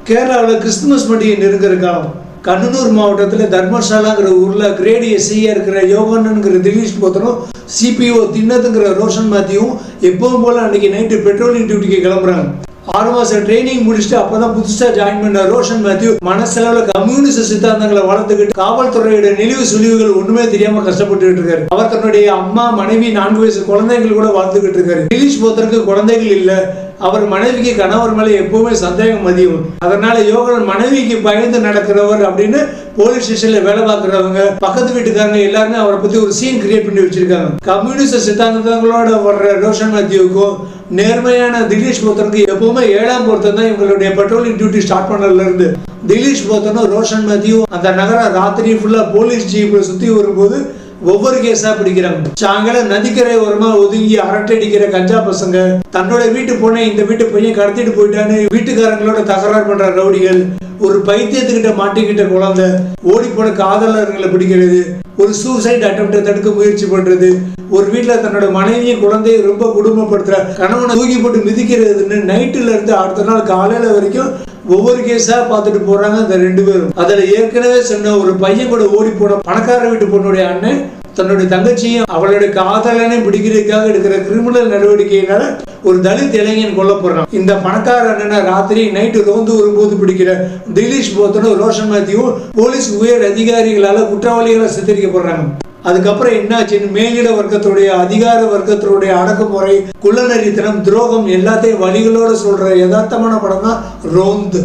கேரளாவில் கிறிஸ்துமஸ் பண்டிகை நெருங்கிற காலம். கண்ணனூர் மாவட்டத்தில் தர்மசாலாங்கிற ஊரில் கிரேட் எஸ்ஐயாக இருக்கிற யோகண்ணனுங்கிற திலீஷ் போத்தனும் சிபிஓ தின்னத்துங்கிற ரோஷன் மாத்தியும் எப்பவும் போல் அன்றைக்கி நைட்டு பெட்ரோலிங் டியூட்டிக்கு கிளம்புறாங்க. 6 மாதம் ட்ரைனிங் முடிச்சுட்டு அப்போ தான் புதுசாக ஜாயின் பண்ண ரோஷன் மேத்யூ மனசளவில் கம்யூனிஸ்ட் சித்தாந்தங்களை வளர்த்துக்கிட்டு காவல்துறையோட நெளிவு சுழிவுகள் ஒன்றுமே தெரியாமல் கஷ்டப்பட்டுக்கிட்டு இருக்காரு. அவர் தன்னுடைய அம்மா, மனைவி, 4 வயசு குழந்தைகள் கூட வளர்த்துக்கிட்டு இருக்காரு. திலீஷ் போத்தருக்கு குழந்தைகள் இல்லை. அவர் மனைவிக்கு கணவர் மேலே எப்பவுமே சந்தேகம் அதிகம். அதனால யோகன் மனைவிக்கு பயந்து நடக்கிறவர் அப்படின்னு போலீஸ் ஸ்டேஷன்ல வேலை பார்க்குறவங்க, பக்கத்து வீட்டுக்காரங்க எல்லாருமே அவரை பத்தி ஒரு சீன் கிரியேட் பண்ணி வச்சிருக்காங்க. கம்யூனிஸ்ட் சித்தாந்தங்களோட வர்ற ரோஷன் மேத்யூவுக்கும் நேர்மையான திலீஷ் போத்தனுக்கு எப்பவுமே 7ஆம் பொருத்தம் தான் இவங்களுடைய பெட்ரோலிங் டியூட்டி ஸ்டார்ட் பண்ணதுல இருந்து. திலீஷ் போத்தனும் ரோஷன் மேத்யூ அந்த நகரம் ராத்திரி ஃபுல்லா போலீஸ் ஜீப்ல சுத்தி வரும்போது ஒவ்வொரு கேஸா பிடிக்கிறாங்க. சாயங்காலம் நதிக்கரை ஓரமா ஒதுங்கி அரட்டை அடிக்கிற கஞ்சா பசங்க, தன்னோட வீட்டு பொண்ணை இந்த வீட்டு பையன் கடத்திட்டு போயிட்டான்னு வீட்டுக்காரங்களோட தகராறு பண்ற ரவுடிகள், ஒரு பைத்தியத்துக்கிட்ட மாட்டிக்கிட்ட குழந்தை, ஓடி போன காதலர்களை பிடிக்கிறது, ஒரு சூசைட் அட்டெம்ப்டை தடுக்க முயற்சி பண்றது, ஒரு வீட்டுல தன்னோட மனைவியும் குழந்தைய ரொம்ப குடும்பப்படுத்துற கணவனை தூக்கி போட்டு மிதிக்கிறதுன்னு நைட்டுல இருந்து அடுத்த நாள் காலையில வரைக்கும் ஒவ்வொரு கேஸா பார்த்துட்டு போறாங்க அந்த 2 பேரும். அதுல ஏற்கனவே சொன்ன ஒரு பையன் கூட ஓடி போன பணக்கார வீட்டு பொண்ணுடைய அண்ணன் தன்னுடைய தங்கச்சியும் அவளுடைய காதலனையும் பிடிக்கிறதுக்காக எடுக்கிற கிரிமினல் நடவடிக்கையினால ஒரு தலித் இளைஞன் கொல்லப்படுறான். இந்த பணக்கார அண்ணனை ராத்திரி நைட்டு ரோந்து வரும்போது பிடிக்கிற திலீஷ் போத்தனும் ரோஷன் மேத்யூவும் போலீஸ் உயர் அதிகாரிகளால குற்றவாளிகளை சித்தரிக்கப்படுறாங்க. அதுக்கப்புறம் என்னாச்சுன்னு மேலிட வர்க்கத்துடைய அதிகார வர்க்கத்தினுடைய அடக்குமுறை, குள்ளநரித்தனம், துரோகம் எல்லாத்தையும் வழிகளோட சொல்ற யதார்த்தமான படம் தான் ரோந்து.